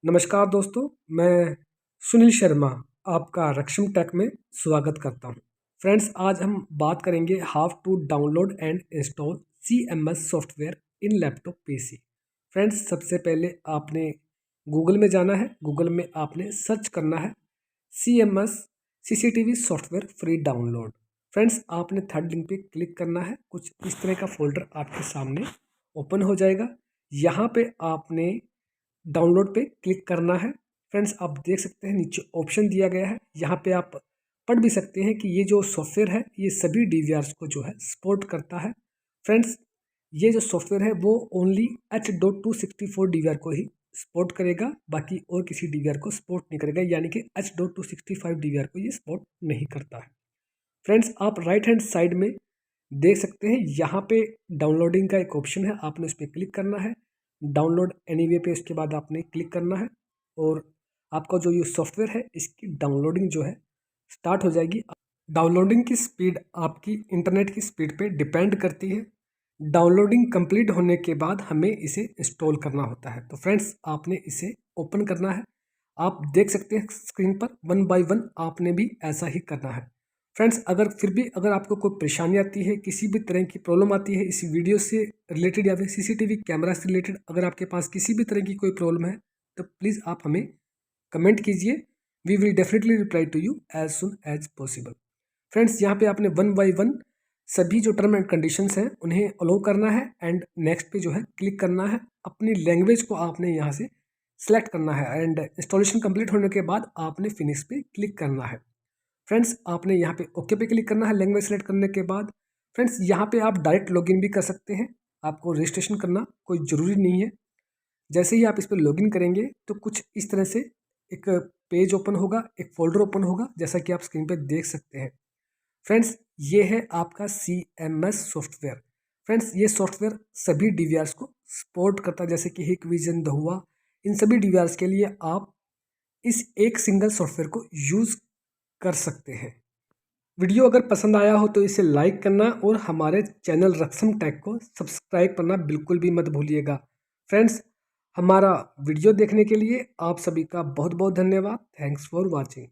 नमस्कार दोस्तों, मैं सुनील शर्मा आपका रक्षम टेक में स्वागत करता हूं। फ्रेंड्स, आज हम बात करेंगे how to download and install CMS software in laptop PC। Friends, सबसे पहले आपने गूगल में जाना है। गूगल में आपने सर्च करना है CMS CCTV software free download. Friends, आपने थर्ड लिंक पे क्लिक करना है। कुछ इस तरह का फोल्डर आपके सामने ओपन हो जाएगा। यहाँ पे आपने डाउनलोड पे क्लिक करना है। फ्रेंड्स, आप देख सकते हैं नीचे ऑप्शन दिया गया है। यहाँ पे आप पढ़ भी सकते हैं कि ये जो सॉफ्टवेयर है ये सभी DVRs को जो है सपोर्ट करता है। फ्रेंड्स, ये जो सॉफ्टवेयर है वो ओनली H.264 DVR को ही सपोर्ट करेगा, बाकी और किसी DVR को सपोर्ट नहीं करेगा, यानी कि H.265 DVR को ये सपोर्ट नहीं करता है। फ्रेंड्स, आप राइट हैंड साइड में देख सकते हैं यहाँ पे डाउनलोडिंग का एक ऑप्शन है, आपने उस पर क्लिक करना है। डाउनलोड एनीवे पे उसके बाद आपने क्लिक करना है और आपका जो ये सॉफ्टवेयर है इसकी डाउनलोडिंग जो है स्टार्ट हो जाएगी। डाउनलोडिंग की स्पीड आपकी इंटरनेट की स्पीड पे डिपेंड करती है। डाउनलोडिंग कंप्लीट होने के बाद हमें इसे इंस्टॉल करना होता है। तो फ्रेंड्स, आपने इसे ओपन करना है। आप देख सकते हैं स्क्रीन पर वन बाय वन आपने भी ऐसा ही करना है। फ्रेंड्स, अगर आपको कोई परेशानी आती है, किसी भी तरह की प्रॉब्लम आती है इस वीडियो से रिलेटेड या फिर CCTV कैमरा से रिलेटेड, अगर आपके पास किसी भी तरह की कोई प्रॉब्लम है तो प्लीज़ आप हमें कमेंट कीजिए। We will definitely reply to you as soon as possible. Friends, यहाँ पे आपने वन बाय वन सभी जो टर्म एंड कंडीशंस हैं उन्हें अलो करना है एंड नेक्स्ट पे जो है क्लिक करना है। अपनी लैंग्वेज को आपने यहाँ से सेलेक्ट करना है एंड इंस्टॉलेशन कंप्लीट होने के बाद आपने फिनिश पे क्लिक करना है। फ्रेंड्स, आपने यहाँ पे ओके पे क्लिक करना है लैंग्वेज सेलेक्ट करने के बाद। फ्रेंड्स, यहाँ पे आप डायरेक्ट लॉगिन भी कर सकते हैं, आपको रजिस्ट्रेशन करना कोई ज़रूरी नहीं है। जैसे ही आप इस पर लॉगिन करेंगे तो कुछ इस तरह से एक पेज ओपन होगा, एक फोल्डर ओपन होगा, जैसा कि आप स्क्रीन पे देख सकते हैं। फ्रेंड्स, ये है आपका CMS सॉफ्टवेयर। फ्रेंड्स, ये सॉफ्टवेयर सभी DVRs को सपोर्ट करता है, जैसे कि हिकविजन, दहुआ, इन सभी DVRs के लिए आप इस एक सिंगल सॉफ्टवेयर को यूज़ कर सकते हैं। वीडियो अगर पसंद आया हो तो इसे लाइक करना और हमारे चैनल रक्षम टेक को सब्सक्राइब करना बिल्कुल भी मत भूलिएगा। फ्रेंड्स, हमारा वीडियो देखने के लिए आप सभी का बहुत बहुत धन्यवाद। Thanks for watching.